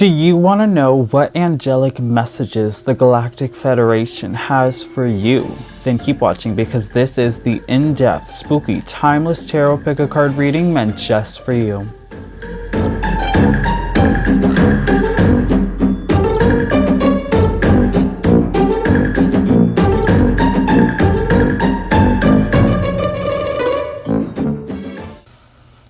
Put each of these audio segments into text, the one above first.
Do you want to know what angelic messages the Galactic Federation has for you? Then keep watching, because this is the in-depth, spooky, timeless tarot pick-a-card reading meant just for you.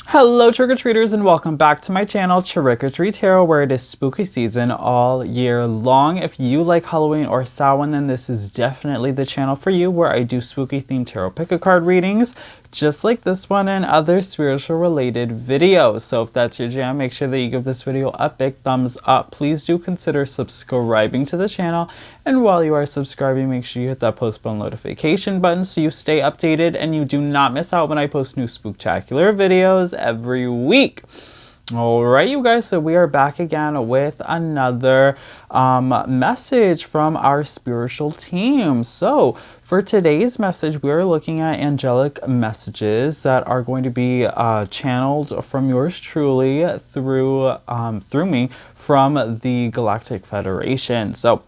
Hello trick-or-treaters, and welcome back to my channel TrickrTreatTarot, where it is spooky season all year long. If you like Halloween or Samhain, then this is definitely the channel for you, where I do spooky themed tarot pick-a-card readings just like this one and other spiritual related videos. So if that's your jam, make sure that you give this video a big thumbs up. Please do consider subscribing to the channel, and while you are subscribing, make sure you hit that post bell notification button so you stay updated and you do not miss out when I post new spooktacular videos every week. Alright, you guys, so we are back again with another message from our spiritual team. So for today's message, we are looking at angelic messages that are going to be channeled from yours truly through me from the Galactic Federation. So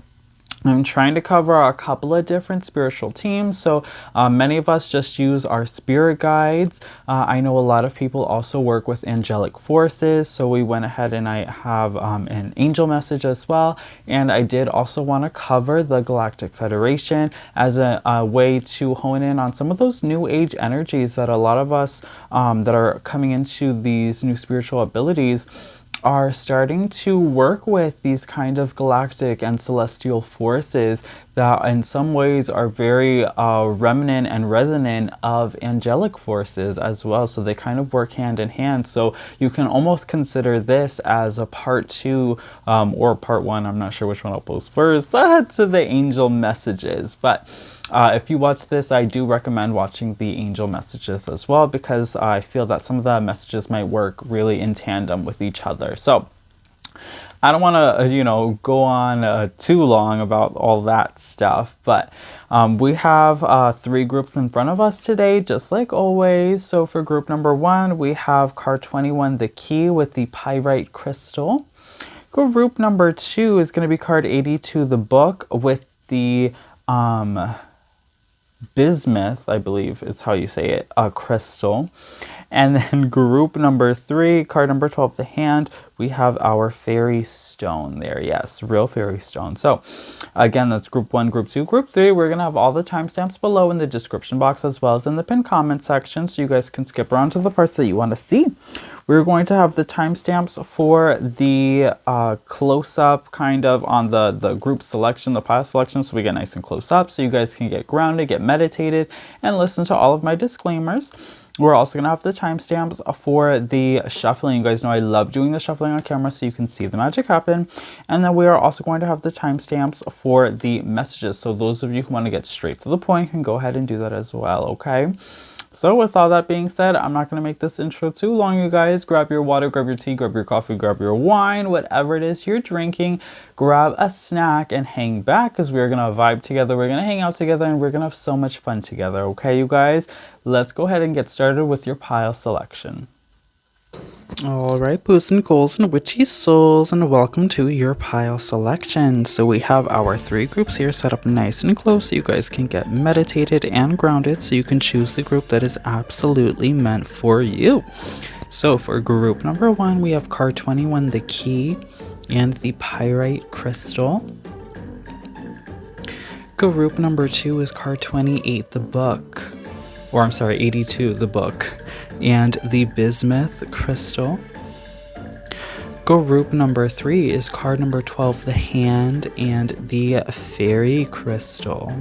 I'm trying to cover a couple of different spiritual teams. So many of us just use our spirit guides. I know a lot of people also work with angelic forces. So we went ahead and I have an angel message as well. And I did also want to cover the Galactic Federation as a way to hone in on some of those new age energies that a lot of us that are coming into these new spiritual abilities are starting to work with, these kind of galactic and celestial forces that in some ways are very remnant and resonant of angelic forces as well. So they kind of work hand in hand. So you can almost consider this as a part two or part one, I'm not sure which one I'll post first, to the angel messages. But if you watch this, I do recommend watching the angel messages as well, because I feel that some of the messages might work really in tandem with each other. So I don't want to, go on too long about all that stuff, but we have three groups in front of us today, just like always. So for group number one, we have card 21, the key with the pyrite crystal. Group number two is going to be card 82, the book with the bismuth, I believe it's how you say it, crystal. And then group number three, card number 12, the hand, we have our fairy stone there. Yes, real fairy stone. So again, that's group one, group two, group three. We're going to have all the timestamps below in the description box as well as in the pinned comment section, so you guys can skip around to the parts that you want to see. We're going to have the timestamps for the close-up kind of on the group selection, the pile selection, so we get nice and close up so you guys can get grounded, get meditated, and listen to all of my disclaimers. We're also going to have the timestamps for the shuffling. You guys know I love doing the shuffling on camera so you can see the magic happen. And then we are also going to have the timestamps for the messages. So those of you who want to get straight to the point can go ahead and do that as well, okay? So with all that being said, I'm not going to make this intro too long, you guys. Grab your water, grab your tea, grab your coffee, grab your wine, whatever it is you're drinking. Grab a snack and hang back, because we're going to vibe together. We're going to hang out together, and we're going to have so much fun together. Okay, you guys? Let's go ahead and get started with your pile selection. Alright, boos and ghouls and witchy souls, and welcome to your pile selection. So we have our three groups here set up nice and close so you guys can get meditated and grounded, so you can choose the group that is absolutely meant for you. So for group number one, we have card 21, the key and the pyrite crystal. Group number two is card 28, the book. Or I'm sorry, 82, the book, and the bismuth crystal. Group number three is card number 12, the hand and the fairy crystal.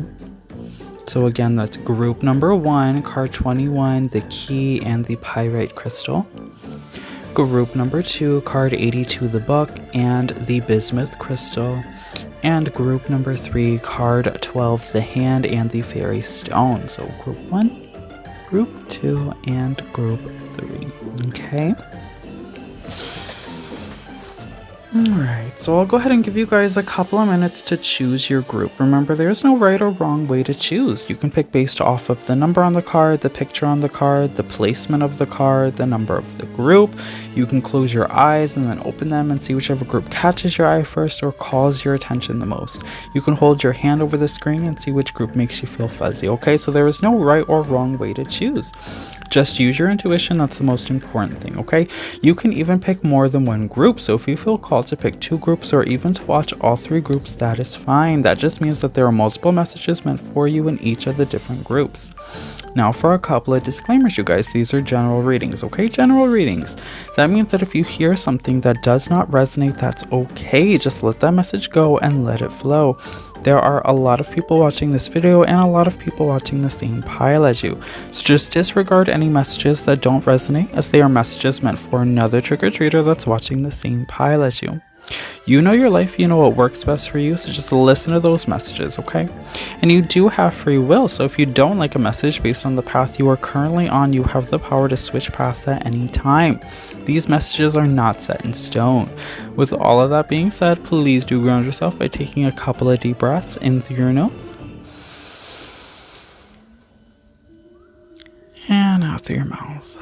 So again, that's group number one, card 21, the key and the pyrite crystal. Group number two, card 82, the book and the bismuth crystal. And group number three, card 12, the hand and the fairy stone. So group one, group two, and group three. Okay. Alright, so I'll go ahead and give you guys a couple of minutes to choose your group. Remember, there's no right or wrong way to choose. You can pick based off of the number on the card, the picture on the card, the placement of the card, the number of the group. You can close your eyes and then open them and see whichever group catches your eye first or calls your attention the most. You can hold your hand over the screen and see which group makes you feel fuzzy, okay? So there is no right or wrong way to choose. Just use your intuition, that's the most important thing, okay? You can even pick more than one group, so if you feel called to pick 2 groups or even to watch all 3 groups, that is fine. That just means that there are multiple messages meant for you in each of the different groups. Now for a couple of disclaimers, you guys, these are general readings, okay? General readings. That means that if you hear something that does not resonate, that's okay. Just let that message go and let it flow. There are a lot of people watching this video and a lot of people watching the same pile as you. So just disregard any messages that don't resonate, as they are messages meant for another trick-or-treater that's watching the same pile as you. You know your life, you know what works best for you, so just listen to those messages, okay? And you do have free will, so if you don't like a message based on the path you are currently on, you have the power to switch paths at any time. These messages are not set in stone. With all of that being said, please do ground yourself by taking a couple of deep breaths in through your nose and out through your mouth.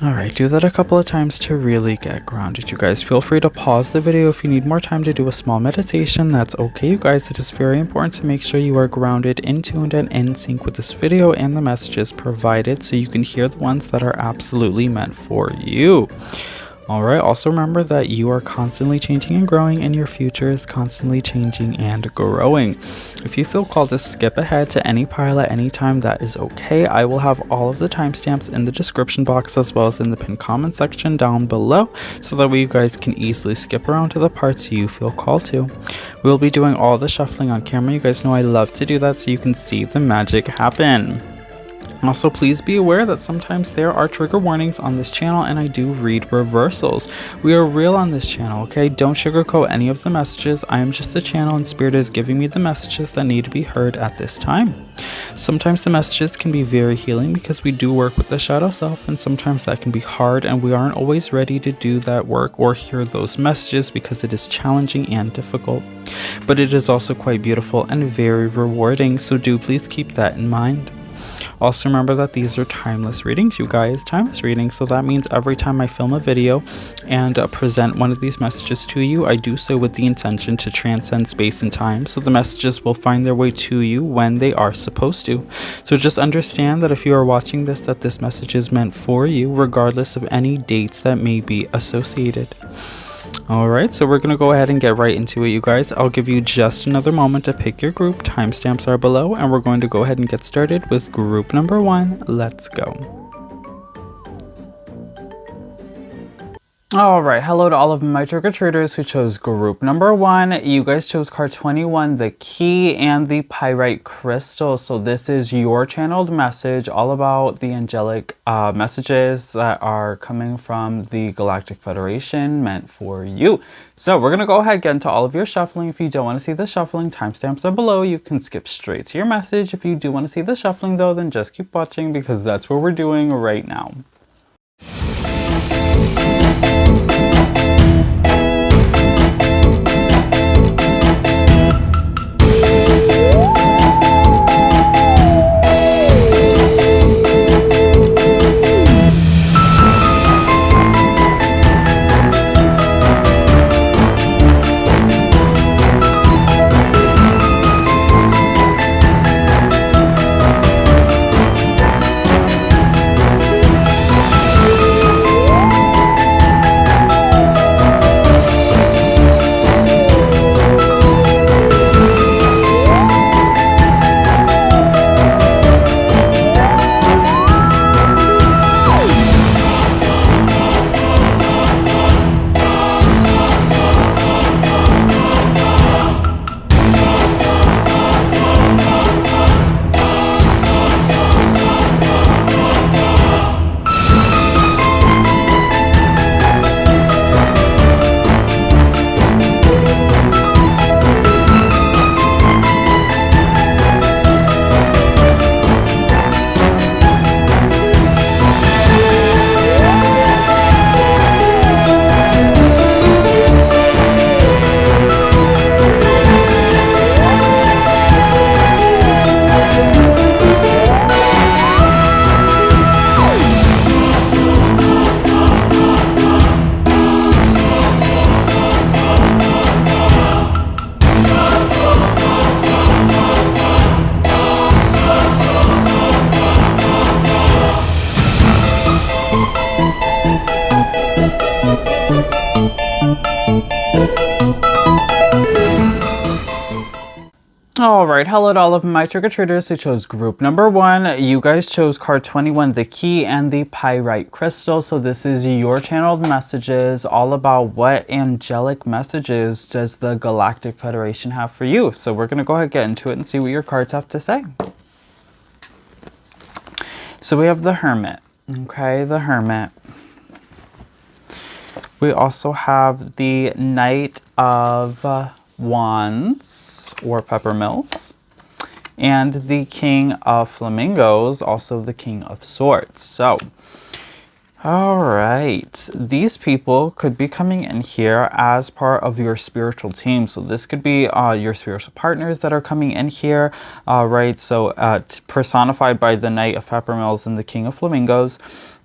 Alright, do that a couple of times to really get grounded, you guys. Feel free to pause the video if you need more time to do a small meditation. That's okay, you guys. It is very important to make sure you are grounded, in tuned, and in sync with this video and the messages provided so you can hear the ones that are absolutely meant for you. Alright, also remember that you are constantly changing and growing, and your future is constantly changing and growing. If you feel called to skip ahead to any pile at any time, that is okay. I will have all of the timestamps in the description box as well as in the pinned comment section down below, so that way you guys can easily skip around to the parts you feel called to. We'll be doing all the shuffling on camera. You guys know I love to do that so you can see the magic happen. Also, please be aware that sometimes there are trigger warnings on this channel, and I do read reversals. We are real on this channel, okay? Don't sugarcoat any of the messages. I am just the channel, and Spirit is giving me the messages that need to be heard at this time. Sometimes the messages can be very healing because we do work with the shadow self, and sometimes that can be hard, and we aren't always ready to do that work or hear those messages because it is challenging and difficult. But it is also quite beautiful and very rewarding, so do please keep that in mind. Also remember that these are timeless readings, you guys, timeless readings. So that means every time I film a video and present one of these messages to you, I do so with the intention to transcend space and time. So the messages will find their way to you when they are supposed to. So just understand that if you are watching this, that this message is meant for you, regardless of any dates that may be associated. Alright, so we're going to go ahead and get right into it, you guys. I'll give you just another moment to pick your group. Timestamps are below, and we're going to go ahead and get started with group number 1. Let's go. Alright, hello to all of my trick-or-treaters who chose group number 1. You guys chose card 21, the key, and the pyrite crystal. So this is your channeled message, all about the angelic messages that are coming from the Galactic Federation, meant for you. So we're going to go ahead and get into all of your shuffling. If you don't want to see the shuffling, timestamps are below. You can skip straight to your message. If you do want to see the shuffling though, then just keep watching because that's what we're doing right now. All right, hello to all of my trick-or-treaters who chose group number 1. You guys chose card 21, the key and the pyrite crystal. So this is your channeled messages, all about what angelic messages does the Galactic Federation have for you. So we're going to go ahead and get into it and see what your cards have to say. So we have the Hermit. Okay, the Hermit. We also have the Knight of Wands, or Peppermills, and the King of Flamingos, also the King of Swords. So, all right, these people could be coming in here as part of your spiritual team. So this could be your spiritual partners that are coming in here, right? So personified by the Knight of Peppermills and the King of Flamingos.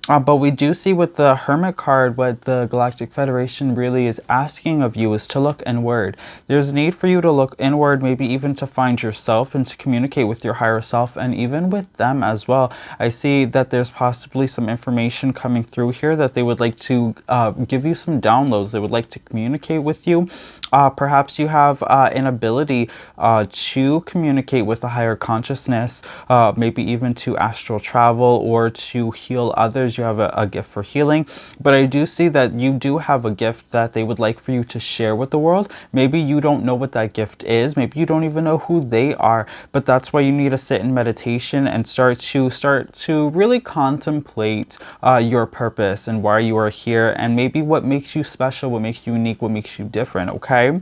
But we do see with the Hermit card, what the Galactic Federation really is asking of you is to look inward. There's a need for you to look inward, maybe even to find yourself and to communicate with your higher self and even with them as well. I see that there's possibly some information coming through here that they would like to give you some downloads. They would like to communicate with you. Perhaps you have an ability to communicate with a higher consciousness, maybe even to astral travel or to heal others. You have a gift for healing, but I do see that you do have a gift that they would like for you to share with the world. Maybe you don't know what that gift is. Maybe you don't even know who they are, but that's why you need to sit in meditation and start to really contemplate your purpose and why you are here, and maybe what makes you special, what makes you unique, what makes you different. Okay.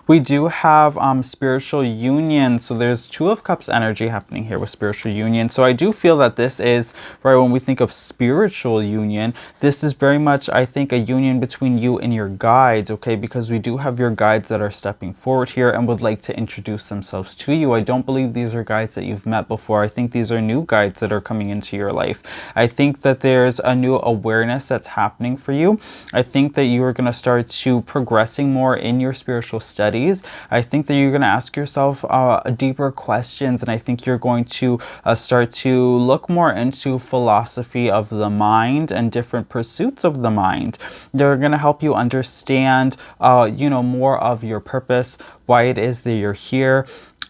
We do have spiritual union. So there's Two of Cups energy happening here with spiritual union. So I do feel that this is, right, when we think of spiritual union, this is very much, I think, a union between you and your guides, okay? Because we do have your guides that are stepping forward here and would like to introduce themselves to you. I don't believe these are guides that you've met before. I think these are new guides that are coming into your life. I think that there's a new awareness that's happening for you. I think that you are going to start to progressing more in your spiritual studies. I think that you're going to ask yourself deeper questions, and I think you're going to start to look more into philosophy of the mind and different pursuits of the mind. They're going to help you understand, you know, more of your purpose, why it is that you're here,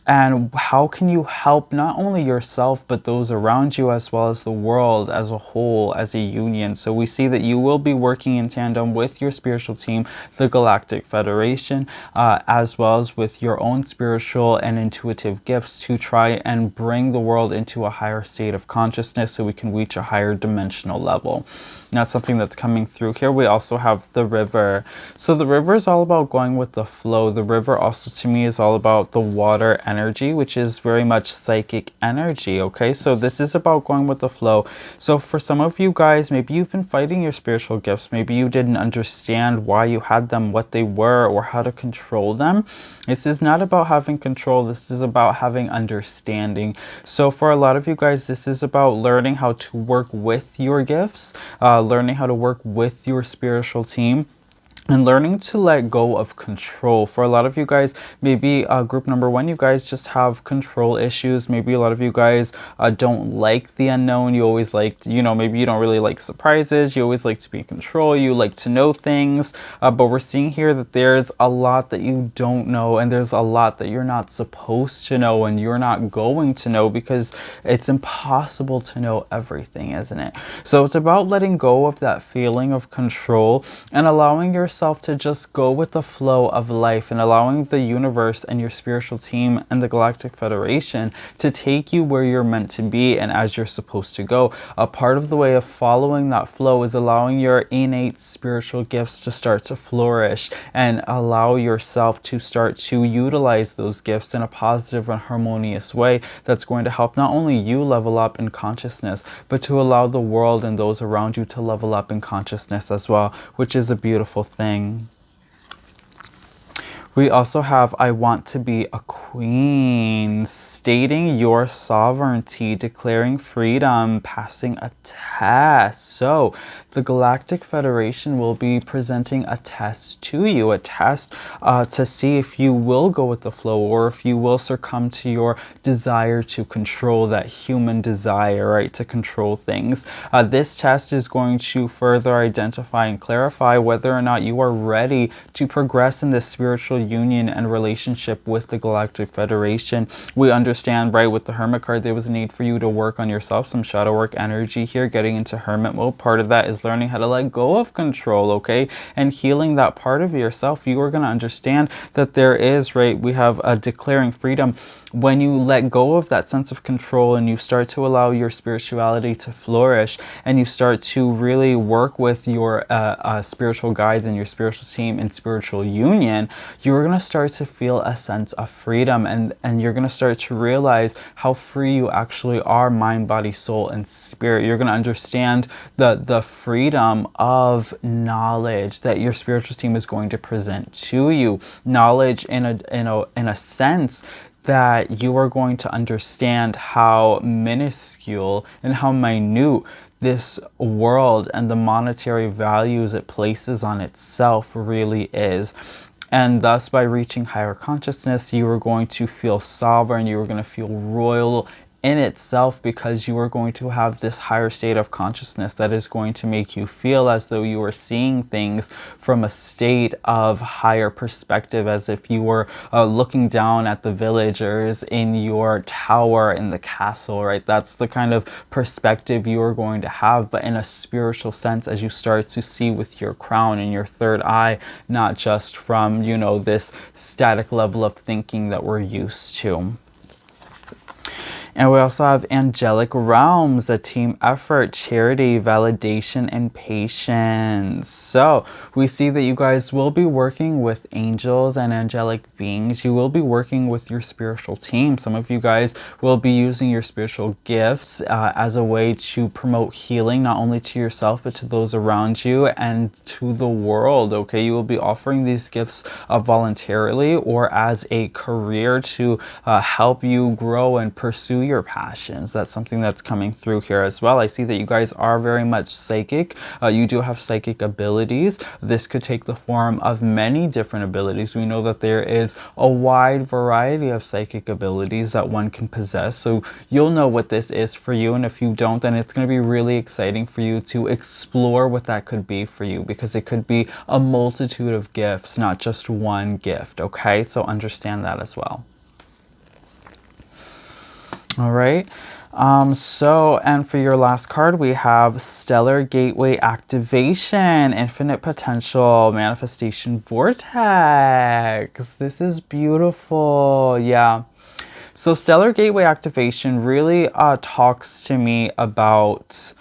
and how can you help not only yourself, but those around you, as well as the world as a whole, as a union. So we see that you will be working in tandem with your spiritual team, the Galactic Federation, as well as with your own spiritual and intuitive gifts to try and bring the world into a higher state of consciousness so we can reach a higher dimensional level. And that's something that's coming through here. We also have the river. So the river is all about going with the flow. The river also to me is all about the water energy, which is very much psychic energy. Okay, so this is about going with the flow. So for some of you guys, maybe you've been fighting your spiritual gifts. Maybe you didn't understand why you had them, what they were, or how to control them. This is not about having control. This is about having understanding. So for a lot of you guys, this is about learning how to work with your gifts, learning how to work with your spiritual team, and learning to let go of control. For a lot of you guys, maybe group number 1, you guys just have control issues. Maybe a lot of you guys don't like the unknown. You always like, you know, maybe you don't really like surprises. You always like to be in control. You like to know things. But we're seeing here that there's a lot that you don't know, and there's a lot that you're not supposed to know, and you're not going to know, because it's impossible to know everything, isn't it? So it's about letting go of that feeling of control and allowing yourself to just go with the flow of life, and allowing the universe and your spiritual team and the Galactic Federation to take you where you're meant to be and as you're supposed to go. A part of the way of following that flow is allowing your innate spiritual gifts to start to flourish, and allow yourself to start to utilize those gifts in a positive and harmonious way that's going to help not only you level up in consciousness, but to allow the world and those around you to level up in consciousness as well, which is a beautiful thing. We also have I want to be a queen, stating your sovereignty, declaring freedom, passing a test. So the Galactic Federation will be presenting a test to you, a test to see if you will go with the flow or if you will succumb to your desire to control, that human desire, right, to control things. This test is going to further identify and clarify whether or not you are ready to progress in this spiritual union and relationship with the Galactic Federation. We understand, right, with the Hermit card, there was a need for you to work on yourself, some shadow work energy here, getting into Hermit mode. Part of that is learning how to let go of control, okay, and healing that part of yourself. You are going to understand that there is, right, we have a declaring freedom. When you let go of that sense of control and you start to allow your spirituality to flourish and you start to really work with your spiritual guides and your spiritual team in spiritual union, you're going to start to feel a sense of freedom, and you're going to start to realize how free you actually are, mind, body, soul, and spirit. You're going to understand the freedom of knowledge that your spiritual team is going to present to you. Knowledge in a sense that you are going to understand how minuscule and how minute this world and the monetary values it places on itself really is. And thus, by reaching higher consciousness, you are going to feel sovereign, you are going to feel royal in itself, because you are going to have this higher state of consciousness that is going to make you feel as though you are seeing things from a state of higher perspective, as if you were looking down at the villagers in your tower in the castle, right? That's the kind of perspective you are going to have, but in a spiritual sense, as you start to see with your crown and your third eye, not just from, you know, this static level of thinking that we're used to. And we also have angelic realms, a team effort, charity, validation, and patience. So we see that you guys will be working with angels and angelic beings. You will be working with your spiritual team. Some of you guys will be using your spiritual gifts as a way to promote healing, not only to yourself, but to those around you and to the world, okay? You will be offering these gifts voluntarily or as a career to help you grow and pursue your passions. That's something that's coming through here as well. I see that you guys are very much psychic. You do have psychic abilities. This could take the form of many different abilities. We know that there is a wide variety of psychic abilities that one can possess. So you'll know what this is for you. And if you don't, then it's going to be really exciting for you to explore what that could be for you, because it could be a multitude of gifts, not just one gift. Okay, so understand that as well. All right. And for your last card, we have Stellar Gateway Activation, Infinite Potential, Manifestation Vortex. This is beautiful. Yeah. So Stellar Gateway Activation really talks to me about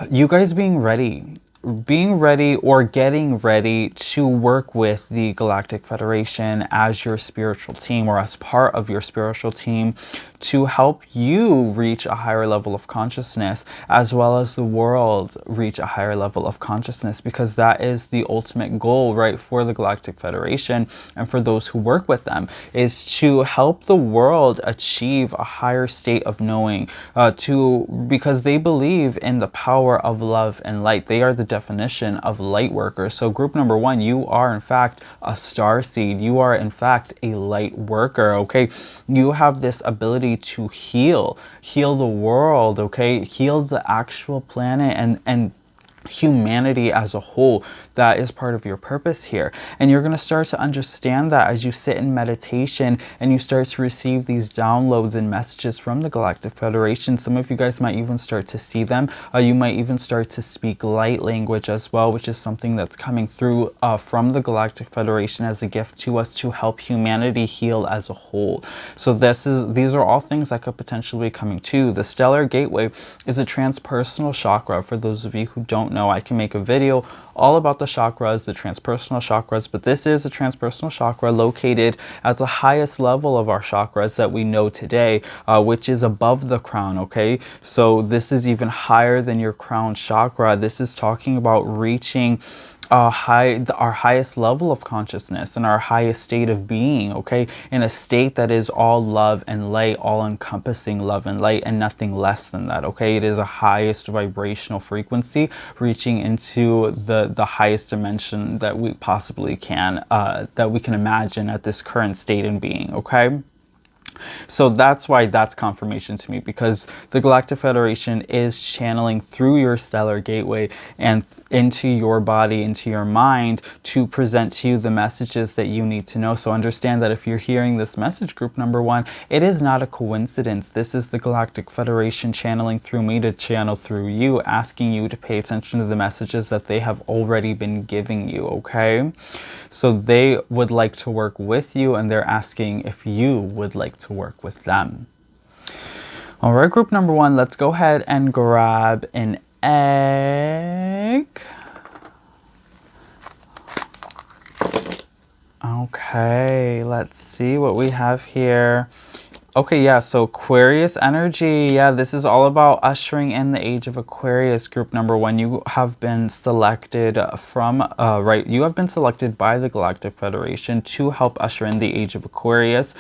you guys being ready or getting ready to work with the Galactic Federation as your spiritual team or as part of your spiritual team to help you reach a higher level of consciousness, as well as the world reach a higher level of consciousness, because that is the ultimate goal, right, for the Galactic Federation and for those who work with them, is to help the world achieve a higher state of knowing, because they believe in the power of love and light. They are the definition of light workers. So group number one, you are in fact a star seed. You are in fact a light worker, okay? You have this ability to heal the world, okay? Heal the actual planet and humanity as a whole. That is part of your purpose here, and you're going to start to understand that as you sit in meditation and you start to receive these downloads and messages from the Galactic Federation. Some of you guys might even start to see them. You might even start to speak light language as well, which is something that's coming through from the Galactic Federation as a gift to us to help humanity heal as a whole. So these are all things that could potentially be coming to. The Stellar Gateway is a transpersonal chakra. For those of you who don't know, I can make a video all about the chakras, the transpersonal chakras, but this is a transpersonal chakra located at the highest level of our chakras that we know today, which is above the crown, okay? So this is even higher than your crown chakra. This is talking about reaching our highest level of consciousness and our highest state of being, okay? In a state that is all love and light, all encompassing love and light, and nothing less than that, okay? It is a highest vibrational frequency, reaching into the highest dimension that we possibly can, that we can imagine at this current state and being, okay? So that's why that's confirmation to me, because the Galactic Federation is channeling through your stellar gateway and into your body, into your mind, to present to you the messages that you need to know. So understand that if you're hearing this message, group number 1, it is not a coincidence. This is the Galactic Federation channeling through me to channel through you, asking you to pay attention to the messages that they have already been giving you, okay? So they would like to work with you, and they're asking if you would like to work with them. All right, group number 1, let's go ahead and grab an egg. Okay, let's see what we have here. Okay, yeah, so Aquarius energy. Yeah, this is all about ushering in the age of Aquarius, group number 1. You have been selected from, you have been selected by the Galactic Federation to help usher in the age of Aquarius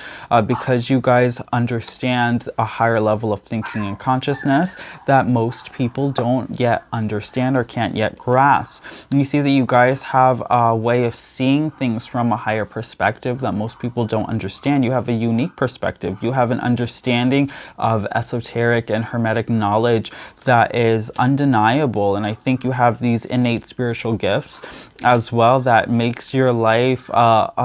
because you guys understand a higher level of thinking and consciousness that most people don't yet understand or can't yet grasp. And you see that you guys have a way of seeing things from a higher perspective that most people don't understand. You have a unique perspective. You have an understanding of esoteric and hermetic knowledge that is undeniable, and I think you have these innate spiritual gifts as well that makes your life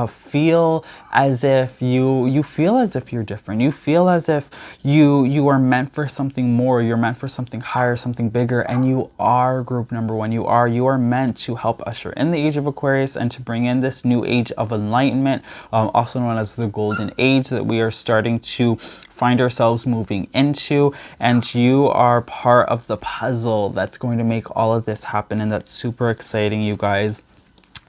feel as if you feel as if you're different. You feel as if you are meant for something more. You're meant for something higher, something bigger, and you are, group number 1. You are meant to help usher in the age of Aquarius and to bring in this new age of enlightenment, also known as the golden age, that we are starting to find ourselves moving into, and you are part of the puzzle that's going to make all of this happen, and that's super exciting, you guys.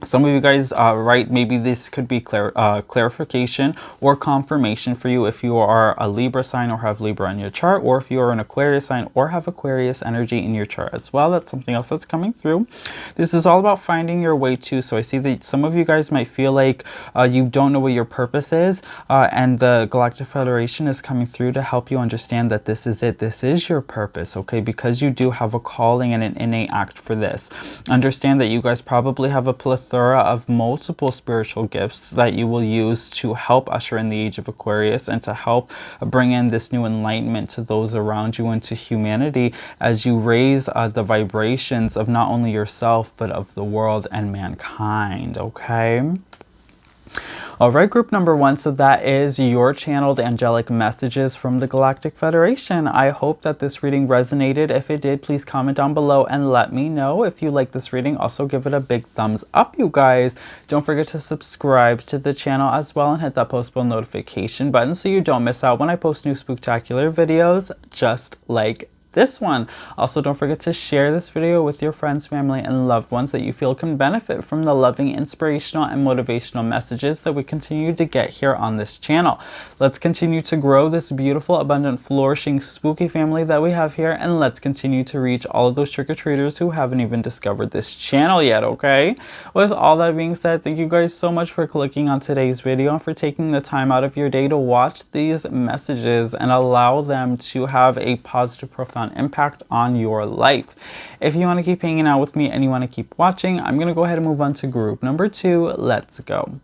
Some of you guys, right, maybe this could be clarification or confirmation for you if you are a Libra sign or have Libra in your chart, or if you are an Aquarius sign or have Aquarius energy in your chart as well. That's something else that's coming through. This is all about finding your way too. So I see that some of you guys might feel like you don't know what your purpose is, and the Galactic Federation is coming through to help you understand that this is it. This is your purpose, okay? Because you do have a calling and an innate act for this. Understand that you guys probably have a plethora of multiple spiritual gifts that you will use to help usher in the age of Aquarius and to help bring in this new enlightenment to those around you and to humanity as you raise the vibrations of not only yourself but of the world and mankind, okay? All right, group number 1, so that is your channeled angelic messages from the Galactic Federation. I hope that this reading resonated. If it did, please comment down below and let me know. If you like this reading, also give it a big thumbs up, you guys. Don't forget to subscribe to the channel as well and hit that post bell notification button so you don't miss out when I post new spooktacular videos just like this one. Also, don't forget to share this video with your friends, family, and loved ones that you feel can benefit from the loving, inspirational, and motivational messages that we continue to get here on this channel. Let's continue to grow this beautiful, abundant, flourishing, spooky family that we have here, and let's continue to reach all of those trick-or-treaters who haven't even discovered this channel yet, okay? With all that being said, thank you guys so much for clicking on today's video and for taking the time out of your day to watch these messages and allow them to have a positive, profound impact on your life. If you want to keep hanging out with me and you want to keep watching, I'm going to go ahead and move on to group number 2. Let's go.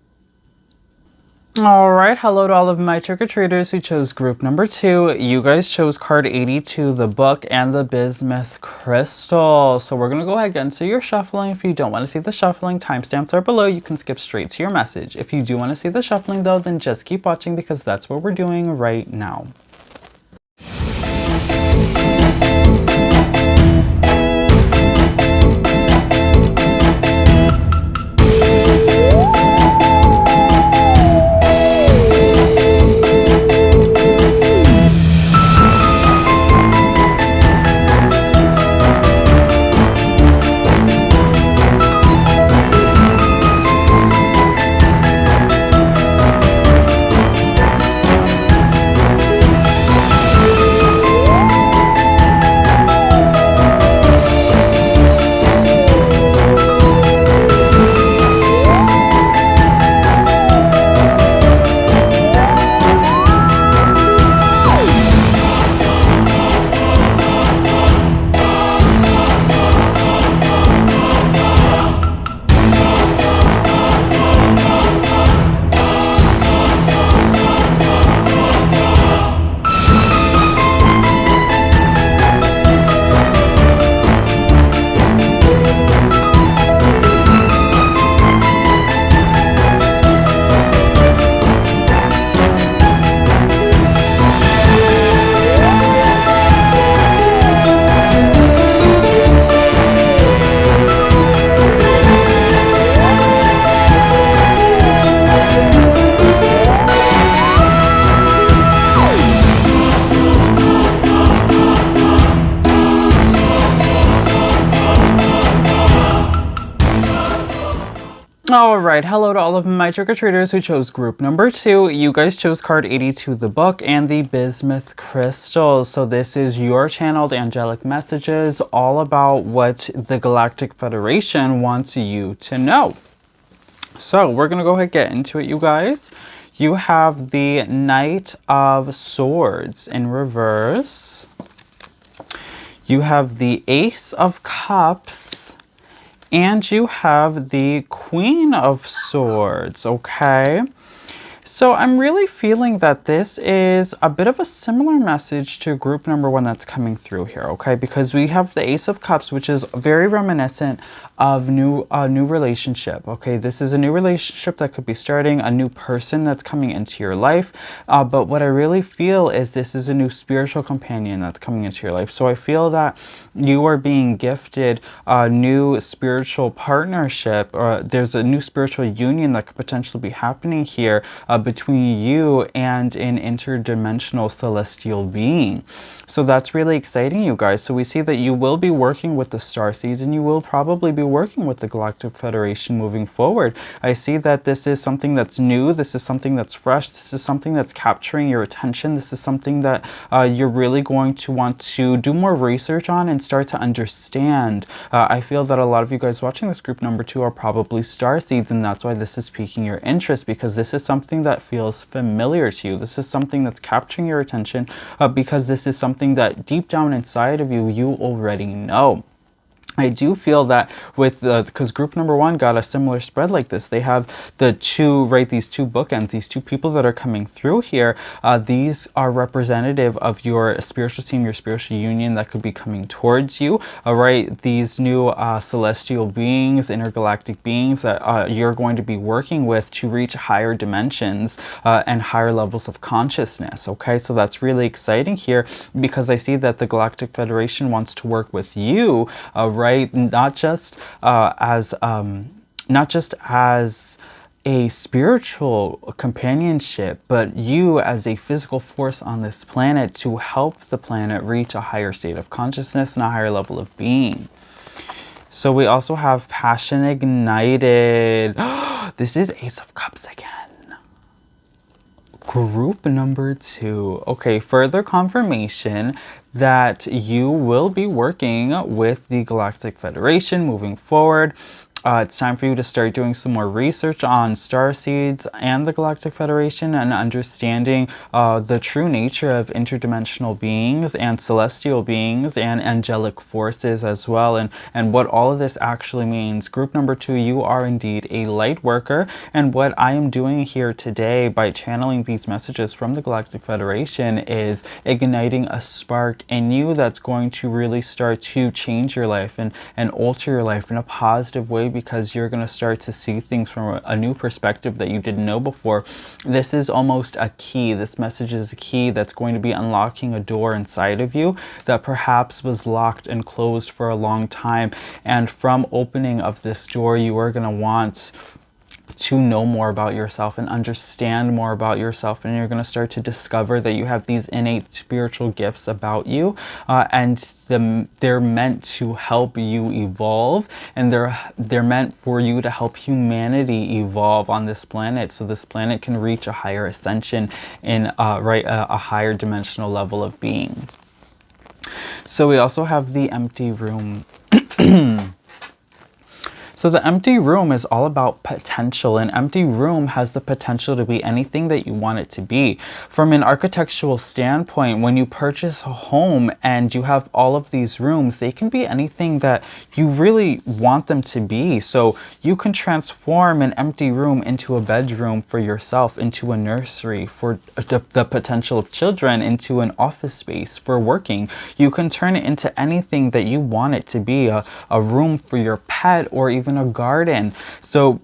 All right, hello to all of my trick-or-treaters who chose group number 2. You guys chose card 82, the book and the bismuth crystal. So we're going to go ahead and get into your shuffling. If you don't want to see the shuffling, timestamps are below. You can skip straight to your message. If you do want to see the shuffling though, then just keep watching because that's what we're doing right now. All right, hello to all of my trick-or-treaters who chose group number 2. You guys chose card 82, the book, and the bismuth crystals. So this is your channeled angelic messages all about what the Galactic Federation wants you to know. So we're going to go ahead and get into it, you guys. You have the Knight of Swords in reverse. You have the Ace of Cups. And you have the Queen of Swords, okay? So I'm really feeling that this is a bit of a similar message to group number 1 that's coming through here, okay? Because we have the Ace of Cups, which is very reminiscent of new relationship, okay? This is a new relationship that could be starting, a new person that's coming into your life. But what I really feel is this is a new spiritual companion that's coming into your life. So I feel that you are being gifted a new spiritual partnership, or there's a new spiritual union that could potentially be happening here between you and an interdimensional celestial being. So that's really exciting, you guys. So we see that you will be working with the starseeds, and you will probably be working with the Galactic Federation moving forward. I see that this is something that's new. This is something that's fresh. This is something that's capturing your attention. This is something that you're really going to want to do more research on and start to understand. I feel that a lot of you guys watching this group number 2 are probably starseeds, and that's why this is piquing your interest, because this is something that feels familiar to you. This is something that's capturing your attention because this is something that deep down inside of you, you already know. I do feel that with because group number 1 got a similar spread like this. They have the two, right, these two bookends, these two people that are coming through here. These are representative of your spiritual team, your spiritual union that could be coming towards you. All right, these new celestial beings, intergalactic beings that you're going to be working with to reach higher dimensions and higher levels of consciousness. Okay, so that's really exciting here, because I see that the Galactic Federation wants to work with you. Right, not just as a spiritual companionship, but you as a physical force on this planet to help the planet reach a higher state of consciousness and a higher level of being. So we also have Passion Ignited. This is Ace of Cups again. Group number 2. Okay, further confirmation that you will be working with the Galactic Federation moving forward. It's time for you to start doing some more research on starseeds and the Galactic Federation, and understanding the true nature of interdimensional beings and celestial beings and angelic forces as well, and what all of this actually means. Group number 2, you are indeed a light worker, and what I am doing here today by channeling these messages from the Galactic Federation is igniting a spark in you that's going to really start to change your life and alter your life in a positive way, because you're going to start to see things from a new perspective that you didn't know before. This is almost a key. This message is a key that's going to be unlocking a door inside of you that perhaps was locked and closed for a long time. And from opening of this door, you are going to want to know more about yourself and understand more about yourself, and you're going to start to discover that you have these innate spiritual gifts about you, and they're meant to help you evolve, and they're meant for you to help humanity evolve on this planet, so this planet can reach a higher ascension in a higher dimensional level of being. So we also have the Empty Room. So the empty room is all about potential. An empty room has the potential to be anything that you want it to be. From an architectural standpoint, when you purchase a home and you have all of these rooms, they can be anything that you really want them to be. So you can transform an empty room into a bedroom for yourself, into a nursery for the potential of children, into an office space for working. You can turn it into anything that you want it to be, a room for your pet, or even a garden. So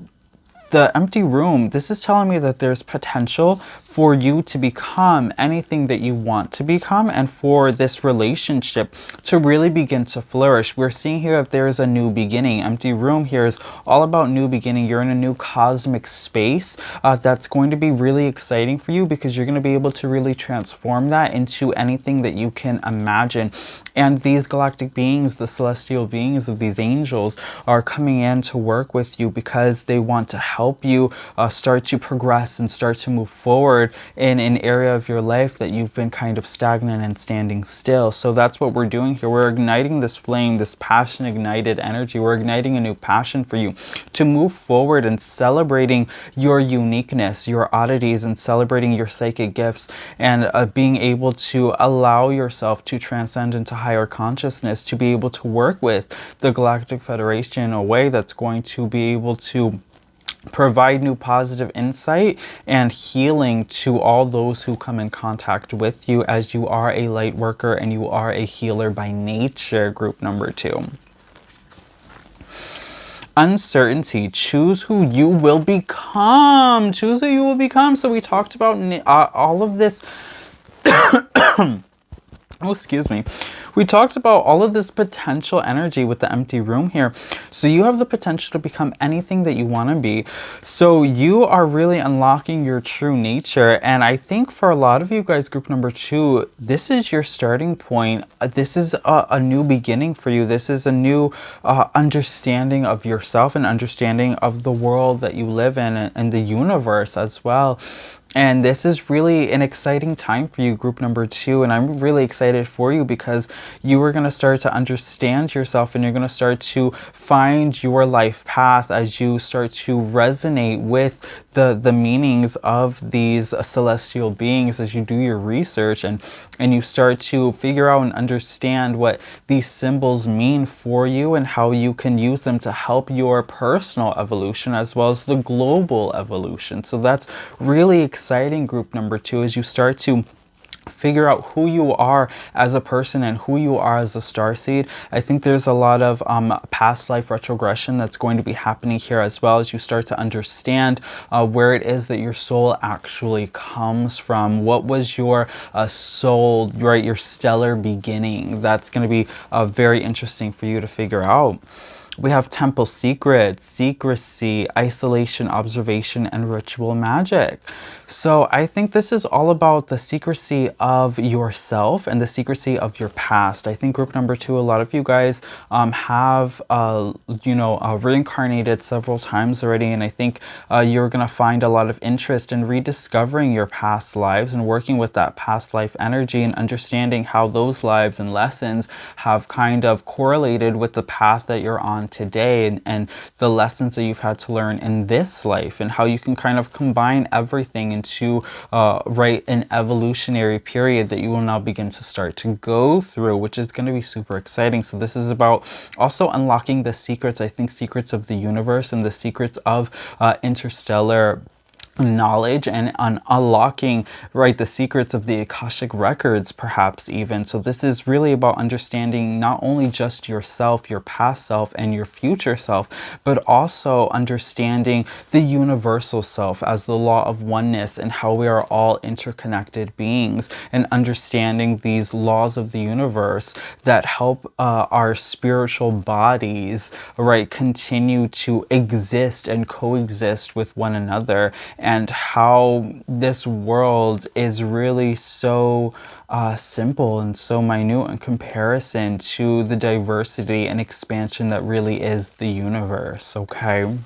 the empty room, this is telling me that there's potential for you to become anything that you want to become, and for this relationship to really begin to flourish. We're seeing here that there is a new beginning. Empty room here is all about new beginning. You're in a new cosmic space that's going to be really exciting for you, because you're going to be able to really transform that into anything that you can imagine. And these galactic beings, the celestial beings of these angels, are coming in to work with you because they want to help you start to progress and start to move forward in an area of your life that you've been kind of stagnant and standing still. So that's what we're doing here. We're igniting this flame, this passion ignited energy. We're igniting a new passion for you to move forward and celebrating your uniqueness, your oddities, and celebrating your psychic gifts, and being able to allow yourself to transcend into higher consciousness, to be able to work with the Galactic Federation in a way that's going to be able to provide new positive insight and healing to all those who come in contact with you, as you are a light worker and you are a healer by nature. Group number 2. Uncertainty. Choose who you will become. Choose who you will become. So we talked about all of this. Oh, excuse me. We talked about all of this potential energy with the empty room here. So you have the potential to become anything that you want to be. So you are really unlocking your true nature. And I think for a lot of you guys, group number 2, this is your starting point. This is a new beginning for you. This is a new understanding of yourself and understanding of the world that you live in, and the universe as well. And this is really an exciting time for you, group number 2. And I'm really excited for you, because you are going to start to understand yourself, and you're going to start to find your life path as you start to resonate with the meanings of these celestial beings, as you do your research and you start to figure out and understand what these symbols mean for you, and how you can use them to help your personal evolution as well as the global evolution. So that's really exciting, group number 2, as you start to figure out who you are as a person and who you are as a starseed. I think there's a lot of past life retrogression that's going to be happening here, as well as you start to understand where it is that your soul actually comes from. What was your soul, right, your stellar beginning? That's going to be very interesting for you to figure out. We have temple secrets, secrecy, isolation, observation, and ritual magic. So I think this is all about the secrecy of yourself and the secrecy of your past. I think group number 2, a lot of you guys have, reincarnated several times already. And I think you're going to find a lot of interest in rediscovering your past lives and working with that past life energy, and understanding how those lives and lessons have kind of correlated with the path that you're on today, and the lessons that you've had to learn in this life, and how you can kind of combine everything into an evolutionary period that you will now begin to start to go through, which is going to be super exciting. So this is about also unlocking the secrets, I think secrets of the universe and the secrets of interstellar knowledge, and on unlocking, right, the secrets of the Akashic records, perhaps even. So this is really about understanding not only just yourself, your past self, and your future self, but also understanding the universal self as the law of oneness, and how we are all interconnected beings, and understanding these laws of the universe that help our spiritual bodies, right, continue to exist and coexist with one another, and how this world is really so simple and so minute in comparison to the diversity and expansion that really is the universe. Okay.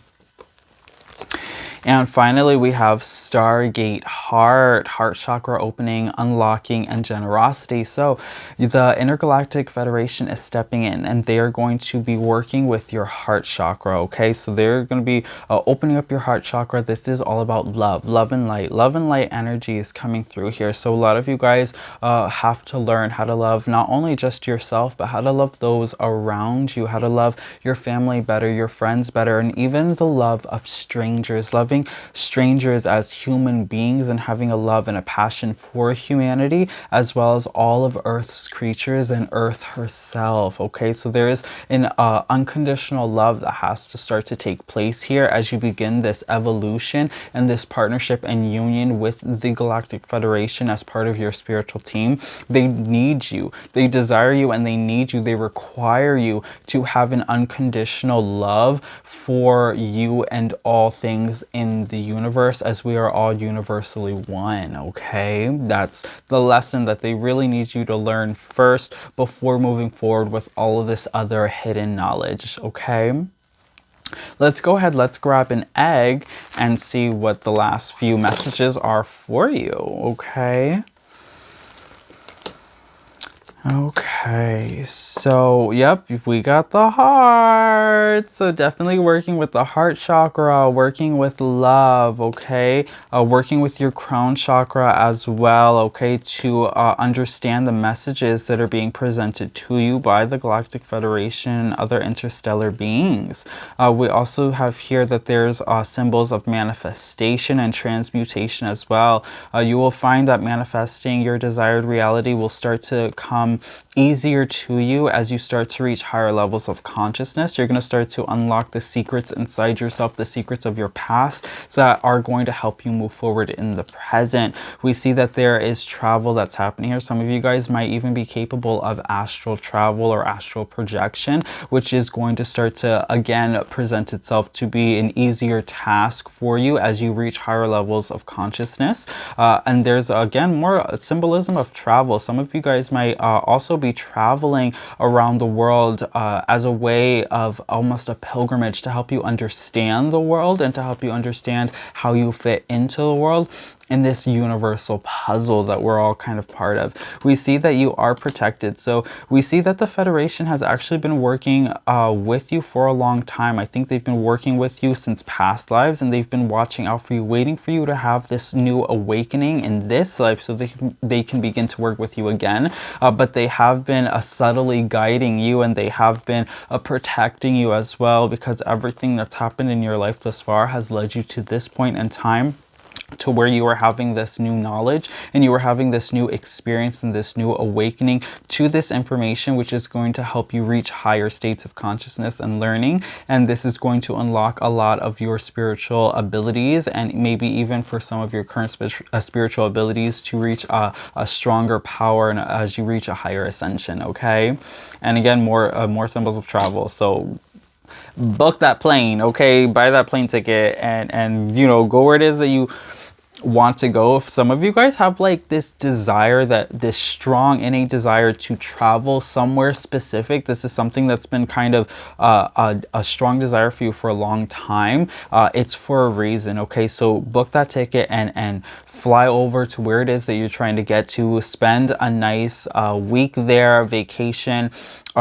And finally, we have Stargate Heart chakra opening, unlocking, and generosity. So the Intergalactic Federation is stepping in, and they are going to be working with your heart chakra, okay? So they're going to be opening up your heart chakra. This is all about love, love and light. Love and light energy is coming through here. So a lot of you guys have to learn how to love not only just yourself, but how to love those around you, how to love your family better, your friends better, and even the love of strangers, loving loving strangers as human beings and having a love and a passion for humanity, as well as all of Earth's creatures and Earth herself. Okay, so there is an unconditional love that has to start to take place here as you begin this evolution and this partnership and union with the Galactic Federation as part of your spiritual team. They need you, they desire you, and they need you. They require you to have an unconditional love for you and all things in the universe, as we are all universally one. Okay, that's the lesson that they really need you to learn first before moving forward with all of this other hidden knowledge. Okay, let's go ahead, let's grab an egg and see what the last few messages are for you. Okay. Okay, so yep, we got the heart. So definitely working with the heart chakra, working with love, okay? Working with your crown chakra as well, okay? To understand the messages that are being presented to you by the Galactic Federation and other interstellar beings. We also have here that there's symbols of manifestation and transmutation as well. You will find that manifesting your desired reality will start to come easier to you as you start to reach higher levels of consciousness. You're going to start to unlock the secrets inside yourself, the secrets of your past that are going to help you move forward in the present. We see that there is travel that's happening here. Some of you guys might even be capable of astral travel or astral projection, which is going to start to again present itself to be an easier task for you as you reach higher levels of consciousness. And there's again more symbolism of travel. Some of you guys might also be traveling around the world as a way of almost a pilgrimage to help you understand the world and to help you understand how you fit into the world in this universal puzzle that we're all kind of part of. We see that you are protected. So we see that the Federation has actually been working with you for a long time. I think they've been working with you since past lives, and they've been watching out for you, waiting for you to have this new awakening in this life so they can begin to work with you again. But they have been subtly guiding you, and they have been protecting you as well, because everything that's happened in your life thus far has led you to this point in time, to where you are having this new knowledge and you are having this new experience and this new awakening to this information, which is going to help you reach higher states of consciousness and learning. And this is going to unlock a lot of your spiritual abilities, and maybe even for some of your current spiritual abilities to reach a stronger power and as you reach a higher ascension. Okay, and again, more symbols of travel. So book that plane, okay? Buy that plane ticket and you know, go where it is that you want to go. If some of you guys have like this desire, that this strong innate desire to travel somewhere specific, this is something that's been kind of a strong desire for you for a long time. It's for a reason, okay? So book that ticket and fly over to where it is that you're trying to get to. Spend a nice week there, vacation,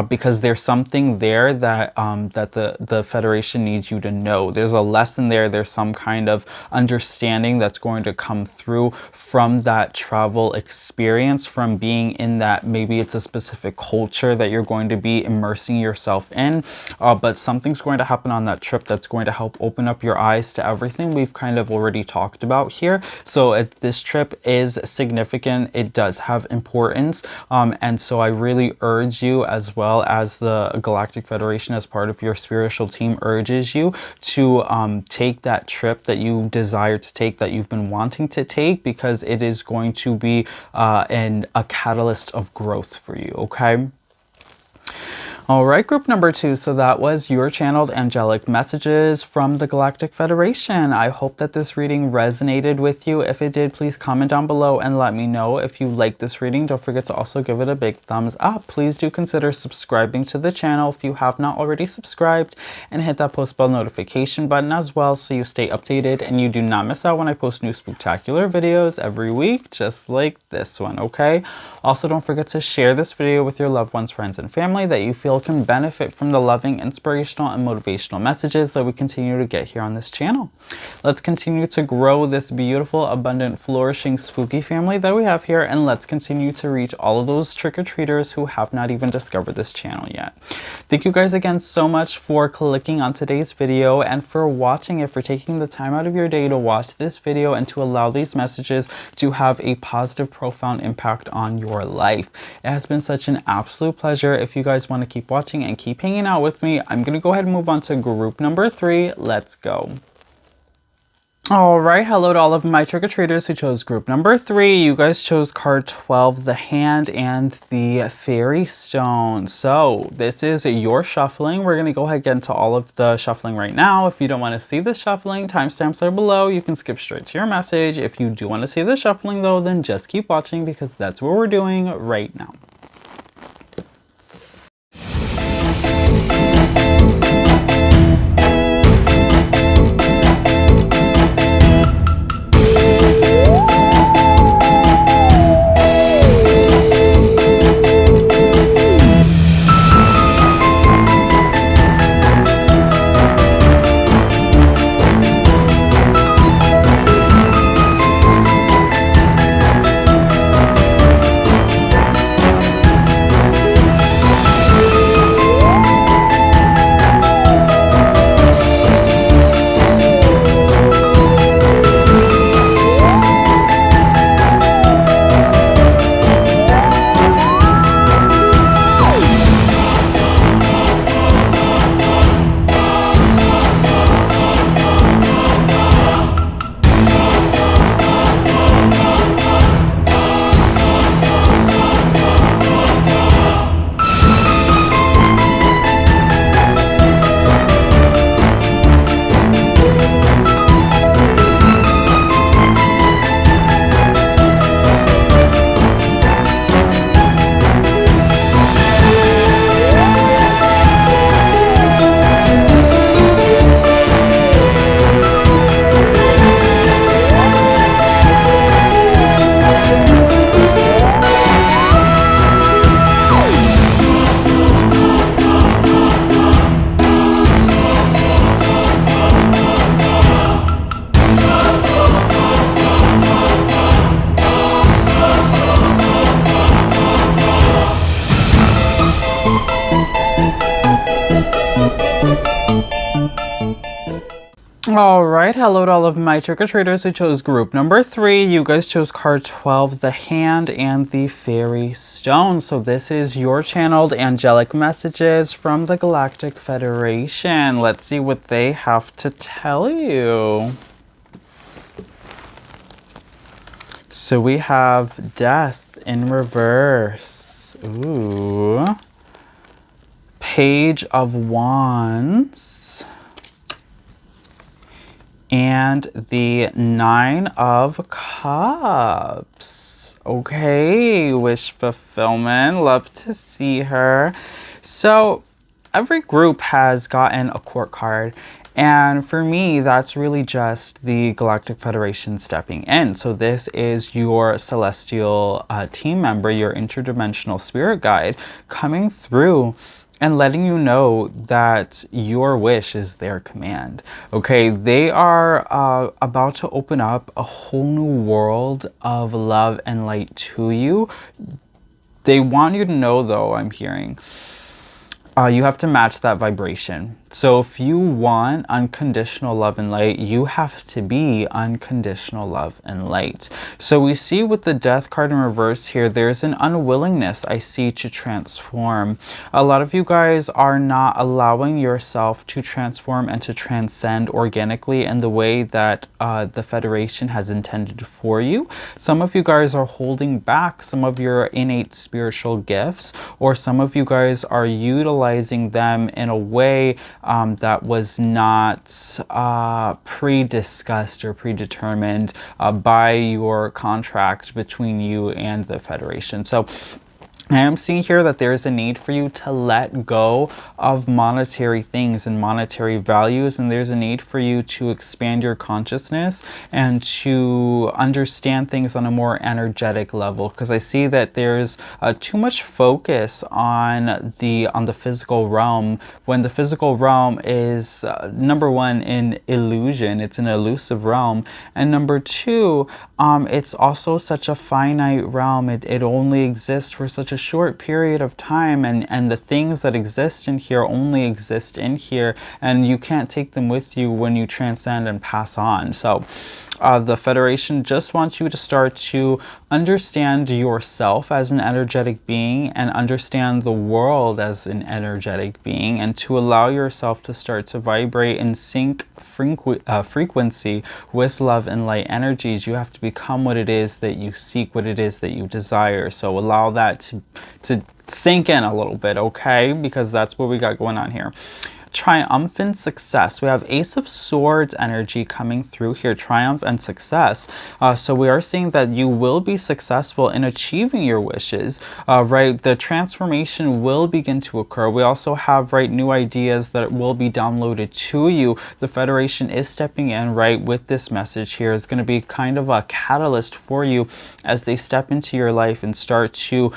because there's something there that that the Federation needs you to know. There's a lesson there. There's some kind of understanding that's going to come through from that travel experience, from being in that, maybe it's a specific culture that you're going to be immersing yourself in, but something's going to happen on that trip that's going to help open up your eyes to everything we've kind of already talked about here. So this trip is significant. It does have importance, and so I really urge you, as well as the Galactic Federation as part of your spiritual team urges you, to take that trip that you desire to take, that you've been wanting to take, because it is going to be a catalyst of growth for you. Okay. All right, group number 2. So that was your channeled angelic messages from the Galactic Federation. I hope that this reading resonated with you. If it did, please comment down below and let me know. If you like this reading, don't forget to also give it a big thumbs up. Please do consider subscribing to the channel if you have not already subscribed, and hit that post bell notification button as well, so you stay updated and you do not miss out when I post new spooktacular videos every week, just like this one, okay? Also, don't forget to share this video with your loved ones, friends, and family that you feel feel can benefit from the loving, inspirational, and motivational messages that we continue to get here on this channel. Let's continue to grow this beautiful, abundant, flourishing, spooky family that we have here, and let's continue to reach all of those trick-or-treaters who have not even discovered this channel yet. Thank you guys again so much for clicking on today's video and for watching it, for taking the time out of your day to watch this video and to allow these messages to have a positive, profound impact on your life. It has been such an absolute pleasure. If you guys want to keep watching and keep hanging out with me, I'm going to go ahead and move on to group number 3. Let's go. All right, hello to all of my trick-or-treaters who chose group number 3. You guys chose card 12, the Hand and the Fairy Stone. So this is your shuffling. We're going to go ahead and get into all of the shuffling right now. If you don't want to see the shuffling, timestamps are below. You can skip straight to your message. If you do want to see the shuffling though, then just keep watching because that's what we're doing right now. All right, hello to all of my trick-or-treaters who chose group number 3. You guys chose card 12, the Hand and the Fairy Stone. So this is your channeled angelic messages from the Galactic Federation. Let's see what they have to tell you. So we have Death in reverse. Ooh. Page of Wands. And the 9 of Cups. Okay, wish fulfillment. Love to see her. So every group has gotten a court card. And for me, that's really just the Galactic Federation stepping in. So this is your celestial team member, your interdimensional spirit guide coming through and letting you know that your wish is their command. Okay, they are about to open up a whole new world of love and light to you. They want you to know, though, I'm hearing, you have to match that vibration. So if you want unconditional love and light, you have to be unconditional love and light. So we see with the Death card in reverse here, there's an unwillingness I see to transform. A lot of you guys are not allowing yourself to transform and to transcend organically in the way that the Federation has intended for you. Some of you guys are holding back some of your innate spiritual gifts, or some of you guys are utilizing them in a way that was not pre-discussed or predetermined by your contract between you and the Federation. So I am seeing here that there is a need for you to let go of monetary things and monetary values, and there's a need for you to expand your consciousness and to understand things on a more energetic level, because I see that there's too much focus on the physical realm, when the physical realm is number one, in illusion. It's an elusive realm, and number two, it's also such a finite realm. It only exists for such a short period of time, and the things that exist in here only exist in here, and you can't take them with you when you transcend and pass on. So the Federation just wants you to start to understand yourself as an energetic being and understand the world as an energetic being, and to allow yourself to start to vibrate in sync frequency with love and light energies. You have to become what it is that you seek, what it is that you desire. So allow that to sink in a little bit, okay? Because that's what we got going on here. Triumphant success. We have Ace of Swords energy coming through here, triumph and success. So we are seeing that you will be successful in achieving your wishes, right? The transformation will begin to occur. We also have, right, new ideas that will be downloaded to you. The Federation is stepping in, right, with this message here. It's going to be kind of a catalyst for you as they step into your life and start to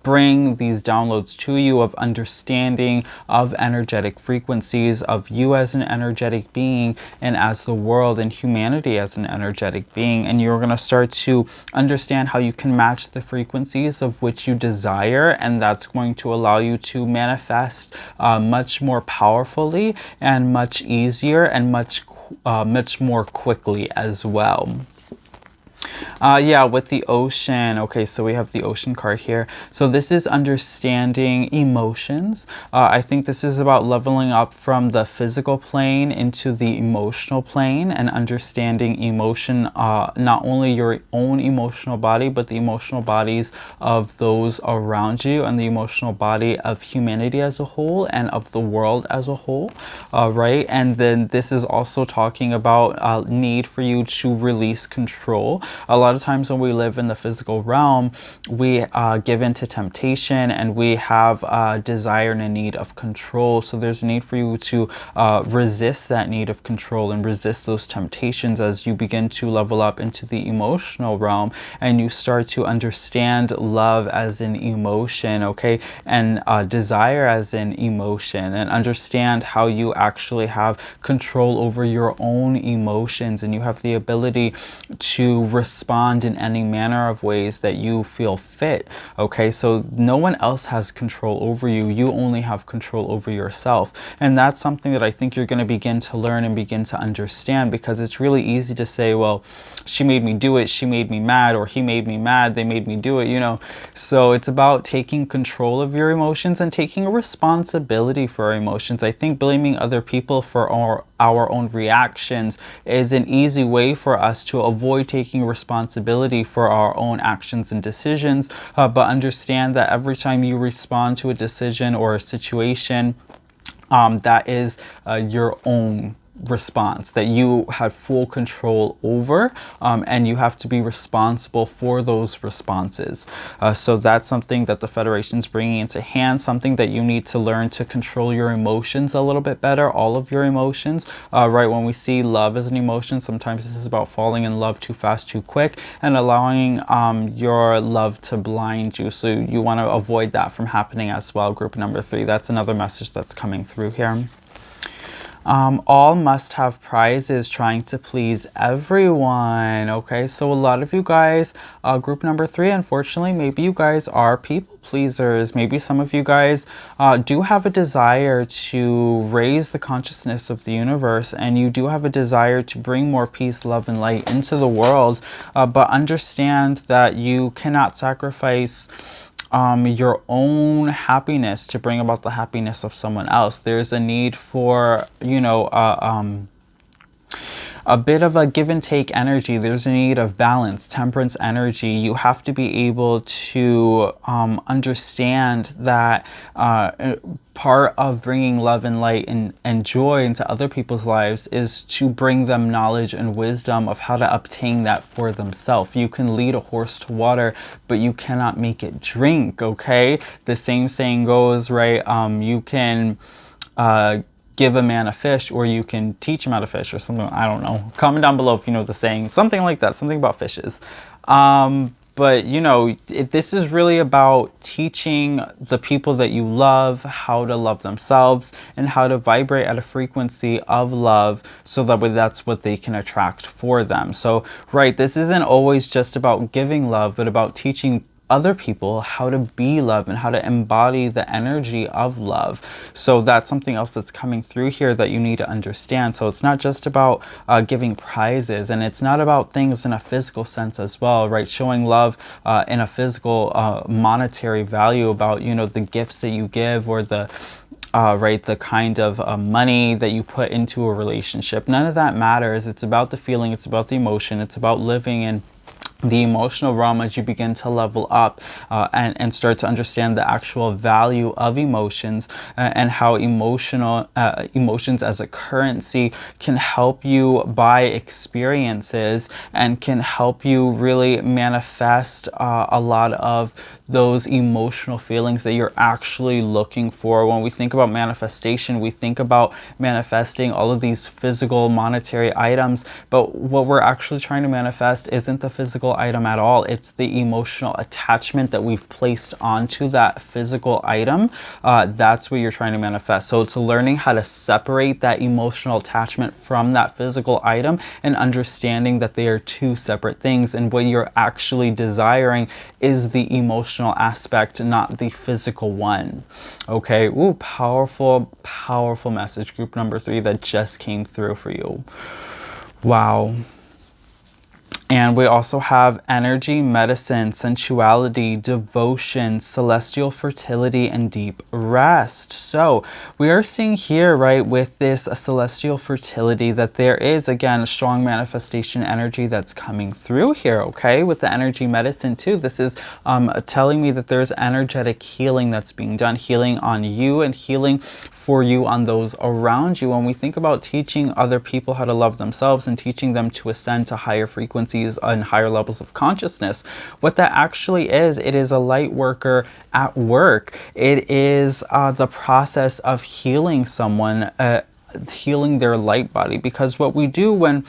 bring these downloads to you of understanding of energetic frequencies, of you as an energetic being, and as the world and humanity as an energetic being. And you're going to start to understand how you can match the frequencies of which you desire, and that's going to allow you to manifest much more powerfully and much easier and much more quickly as well. Yeah, with the ocean. Okay, so we have the ocean card here. So this is understanding emotions. I think this is about leveling up from the physical plane into the emotional plane and understanding emotion, not only your own emotional body, but the emotional bodies of those around you and the emotional body of humanity as a whole and of the world as a whole, right? And then this is also talking about need for you to release control. A lot of times when we live in the physical realm, we give in to temptation and we have a desire and a need of control. So there's a need for you to resist that need of control and resist those temptations as you begin to level up into the emotional realm and you start to understand love as an emotion, okay, and desire as an emotion, and understand how you actually have control over your own emotions, and you have the ability to respond in any manner of ways that you feel fit. Okay, so no one else has control over you. You only have control over yourself. And that's something that I think you're going to begin to learn and begin to understand, because it's really easy to say, well, she made me do it, she made me mad, or he made me mad, they made me do it, you know. So it's about taking control of your emotions and taking responsibility for our emotions. I think blaming other people for our own reactions is an easy way for us to avoid taking responsibility for our own actions and decisions, but understand that every time you respond to a decision or a situation, that is your own response that you have full control over, and you have to be responsible for those responses. So that's something that the Federation's bringing into hand, something that you need to learn to control your emotions a little bit better, all of your emotions, right? When we see love as an emotion, sometimes this is about falling in love too fast, too quick, and allowing your love to blind you. So you want to avoid that from happening as well. Group number 3, that's another message that's coming through here. All must have prizes, trying to please everyone. Okay, so a lot of you guys, group number 3, unfortunately, maybe you guys are people pleasers. Maybe some of you guys do have a desire to raise the consciousness of the universe, and you do have a desire to bring more peace, love, and light into the world, but understand that you cannot sacrifice your own happiness to bring about the happiness of someone else. There's a need for, you know, a bit of a give and take energy. There's a need of balance, temperance energy. You have to be able to understand that part of bringing love and light and joy into other people's lives is to bring them knowledge and wisdom of how to obtain that for themselves. You can lead a horse to water, but you cannot make it drink, okay? The same saying goes, right? You can give a man a fish, or you can teach him how to fish, or something. I don't know. Comment down below if you know the saying. Something like that. Something about fishes. But, you know, this is really about teaching the people that you love how to love themselves and how to vibrate at a frequency of love, so that way that's what they can attract for them. So, right, this isn't always just about giving love, but about teaching other people how to be love and how to embody the energy of love. So that's something else that's coming through here that you need to understand. So it's not just about giving prizes, and it's not about things in a physical sense as well, right? Showing love in a physical monetary value, about, you know, the gifts that you give, or the right, the kind of money that you put into a relationship. None of that matters. It's about the feeling, it's about the emotion, it's about living in the emotional realm as you begin to level up and start to understand the actual value of emotions, and how emotions as a currency can help you buy experiences and can help you really manifest a lot of those emotional feelings that you're actually looking for. When we think about manifestation, we think about manifesting all of these physical monetary items, but what we're actually trying to manifest isn't the physical item at all. It's the emotional attachment that we've placed onto that physical item. That's what you're trying to manifest. So it's learning how to separate that emotional attachment from that physical item, and understanding that they are two separate things, and what you're actually desiring is the emotional aspect, not the physical one. Okay. Ooh, powerful, powerful message, group number 3, that just came through for you. Wow. And we also have energy, medicine, sensuality, devotion, celestial fertility, and deep rest. So we are seeing here, right, with this celestial fertility, that there is, again, a strong manifestation energy that's coming through here, okay? With the energy medicine too, this is telling me that there's energetic healing that's being done, healing on you and healing for you on those around you. When we think about teaching other people how to love themselves and teaching them to ascend to higher frequencies and higher levels of consciousness, what that actually is, it is a light worker at work. It is the process of healing someone, healing their light body. Because what we do when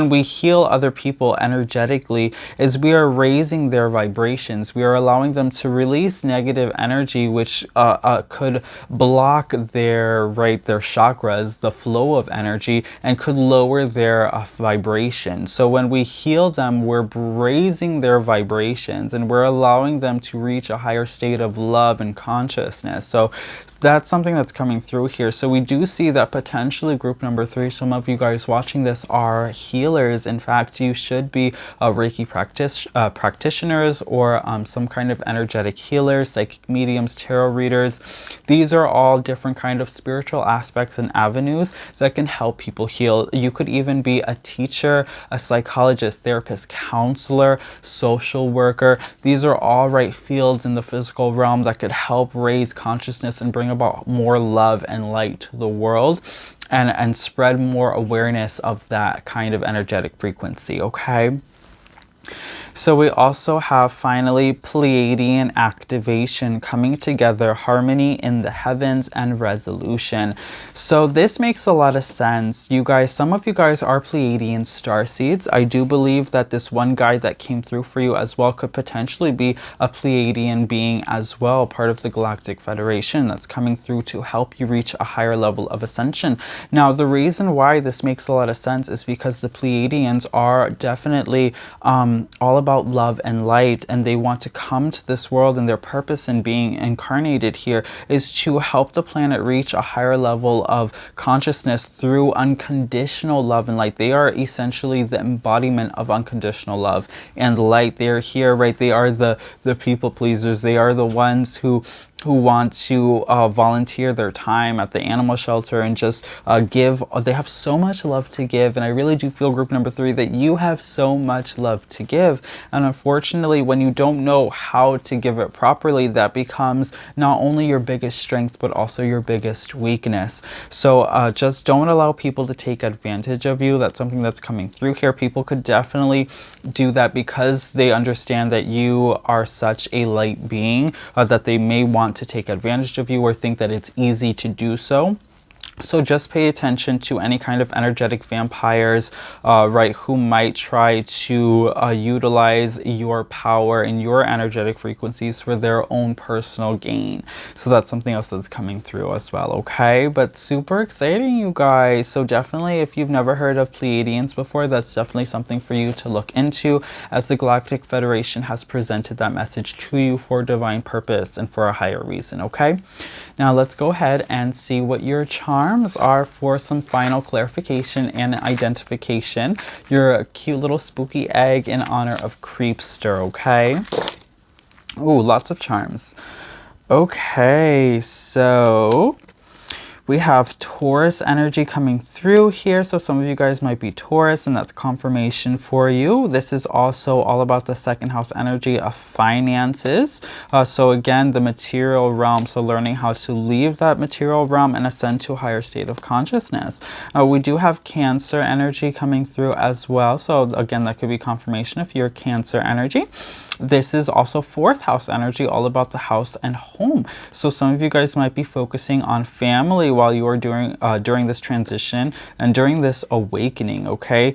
we heal other people energetically is we are raising their vibrations. We are allowing them to release negative energy, which could block their chakras, the flow of energy, and could lower their vibration. So when we heal them, we're raising their vibrations, and we're allowing them to reach a higher state of love and consciousness. So that's something that's coming through here. So we do see that potentially group number 3, some of you guys watching this are healers. In fact, you should be Reiki practitioners, or some kind of energetic healers, psychic mediums, tarot readers. These are all different kind of spiritual aspects and avenues that can help people heal. You could even be a teacher, a psychologist, therapist, counselor, social worker. These are all right fields in the physical realm that could help raise consciousness and bring about more love and light to the world, and spread more awareness of that kind of energetic frequency, okay? So we also have finally Pleiadian activation coming together, harmony in the heavens, and resolution. So this makes a lot of sense. You guys, some of you guys are Pleiadian starseeds. I do believe that this one guy that came through for you as well could potentially be a Pleiadian being as well, part of the Galactic Federation that's coming through to help you reach a higher level of ascension. Now, the reason why this makes a lot of sense is because the Pleiadians are definitely all about love and light, and they want to come to this world, and their purpose in being incarnated here is to help the planet reach a higher level of consciousness through unconditional love and light. They are essentially the embodiment of unconditional love and light. They are here, right? They are the people pleasers. They are the ones who who want to volunteer their time at the animal shelter and just give. They have so much love to give, and I really do feel, group number 3, that you have so much love to give, and unfortunately when you don't know how to give it properly, that becomes not only your biggest strength but also your biggest weakness. So just don't allow people to take advantage of you. That's something that's coming through here. People could definitely do that because they understand that you are such a light being, that they may want to take advantage of you or think that it's easy to do so. So just pay attention to any kind of energetic vampires, right, who might try to utilize your power and your energetic frequencies for their own personal gain. So that's something else that's coming through as well, okay? But super exciting, you guys. So definitely, if you've never heard of Pleiadians before, that's definitely something for you to look into, as the Galactic Federation has presented that message to you for divine purpose and for a higher reason, okay? Now let's go ahead and see what your charms are for some final clarification and identification. You're a cute little spooky egg in honor of Creepster, okay? Ooh, lots of charms. Okay, so we have Taurus energy coming through here. So some of you guys might be Taurus, and that's confirmation for you. This is also all about the second house energy of finances. So again, the material realm. So learning how to leave that material realm and ascend to a higher state of consciousness. We do have Cancer energy coming through as well. So again, that could be confirmation if you're Cancer energy. This is also fourth house energy, all about the house and home. So some of you guys might be focusing on family while you are during this transition and during this awakening, okay?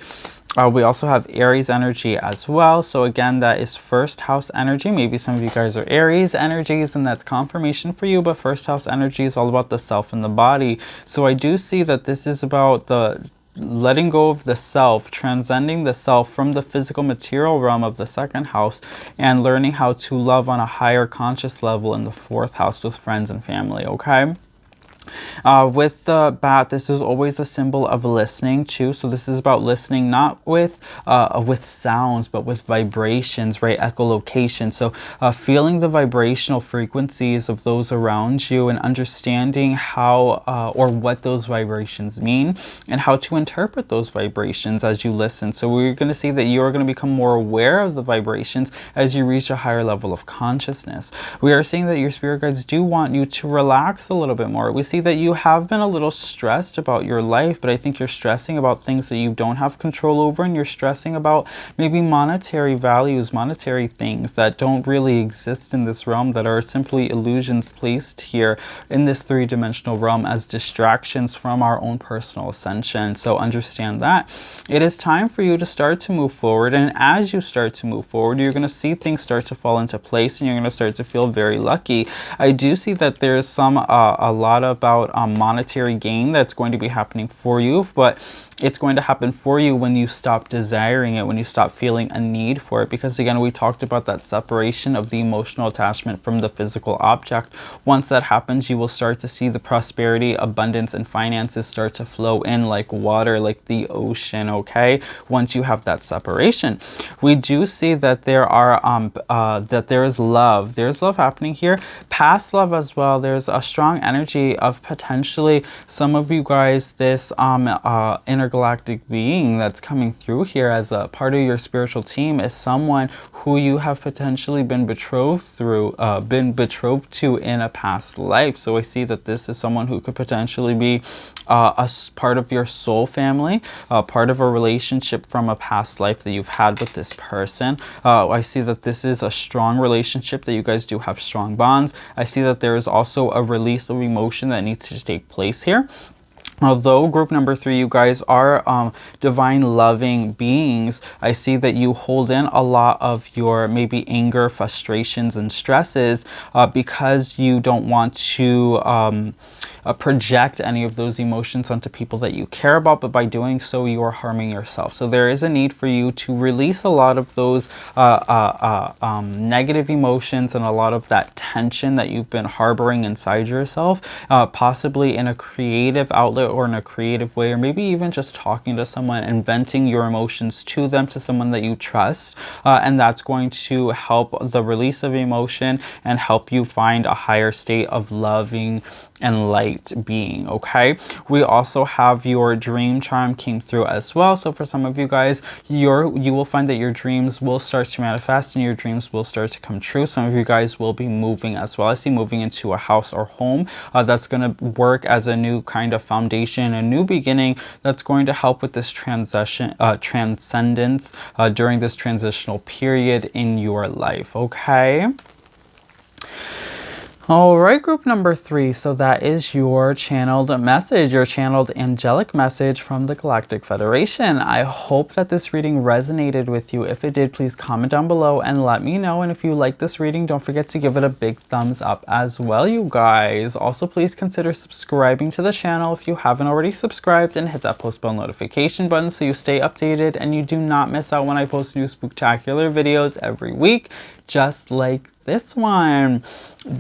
We also have Aries energy as well. So again, that is first house energy. Maybe some of you guys are Aries energies, and that's confirmation for you. But first house energy is all about the self and the body. So I do see that this is about the letting go of the self, transcending the self from the physical material realm of the second house, and learning how to love on a higher conscious level in the fourth house with friends and family, okay? With the bat, this is always a symbol of listening too. So this is about listening, not with sounds, but with vibrations, right? Echolocation. So feeling the vibrational frequencies of those around you and understanding how or what those vibrations mean and how to interpret those vibrations as you listen. So we're going to see that you're going to become more aware of the vibrations as you reach a higher level of consciousness. We are seeing that your spirit guides do want you to relax a little bit more. We see that you have been a little stressed about your life, but I think you're stressing about things that you don't have control over, and you're stressing about maybe monetary values, monetary things that don't really exist in this realm, that are simply illusions placed here in this three-dimensional realm as distractions from our own personal ascension. So understand that it is time for you to start to move forward, and as you start to move forward, you're going to see things start to fall into place, and you're going to start to feel very lucky. I do see that there's a lot about monetary gain that's going to be happening for you, but it's going to happen for you when you stop desiring it, when you stop feeling a need for it. Because again, we talked about that separation of the emotional attachment from the physical object. Once that happens, you will start to see the prosperity, abundance, and finances start to flow in like water, like the ocean, okay? Once you have that separation. We do see that there are there is love. There's love happening here. Past love as well. There's a strong energy of potentially some of you guys, this intergalactic being that's coming through here as a part of your spiritual team is someone who you have potentially been betrothed to in a past life. So I see that this is someone who could potentially be a part of your soul family, part of a relationship from a past life that you've had with this person. I see that this is a strong relationship, that you guys do have strong bonds. I see that there is also a release of emotion that needs to take place here. Although group number 3, you guys are divine loving beings, I see that you hold in a lot of your maybe anger, frustrations, and stresses because you don't want to project any of those emotions onto people that you care about, but by doing so, you are harming yourself. So there is a need for you to release a lot of those negative emotions and a lot of that tension that you've been harboring inside yourself, possibly in a creative outlet or in a creative way, or maybe even just talking to someone and venting your emotions to them, to someone that you trust, and that's going to help the release of emotion and help you find a higher state of loving and light being. Okay, we also have your dream charm came through as well. So for some of you guys, you will find that your dreams will start to manifest and your dreams will start to come true. Some of you guys will be moving as well. I see moving into a house or home that's going to work as a new kind of foundation, a new beginning that's going to help with this transcendence during this transitional period in your life. Okay. All right, group number 3. So that is your channeled message, your channeled angelic message from the Galactic Federation. I hope that this reading resonated with you. If it did, please comment down below and let me know. And if you like this reading, don't forget to give it a big thumbs up as well, you guys. Also, please consider subscribing to the channel if you haven't already subscribed, and hit that post bell notification button so you stay updated and you do not miss out when I post new spooktacular videos every week, just like this one.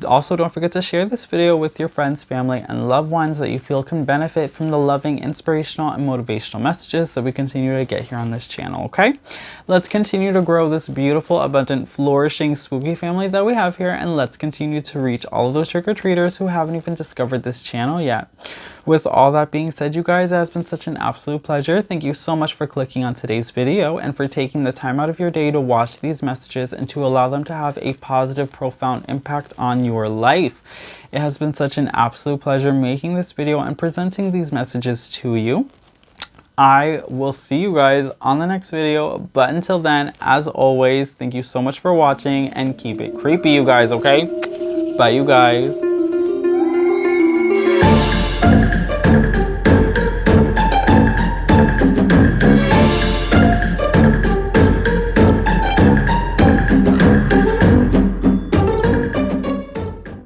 Also, don't forget to share this video with your friends, family, and loved ones that you feel can benefit from the loving, inspirational, and motivational messages that we continue to get here on this channel, okay? Let's continue to grow this beautiful, abundant, flourishing, spooky family that we have here, and let's continue to reach all of those trick-or-treaters who haven't even discovered this channel yet. With all that being said, you guys, it has been such an absolute pleasure. Thank you so much for clicking on today's video and for taking the time out of your day to watch these messages and to allow them to have a positive, profound impact on your life. It has been such an absolute pleasure making this video and presenting these messages to you. I will see you guys on the next video, but until then, as always, thank you so much for watching and keep it creepy, you guys, okay? Bye, you guys.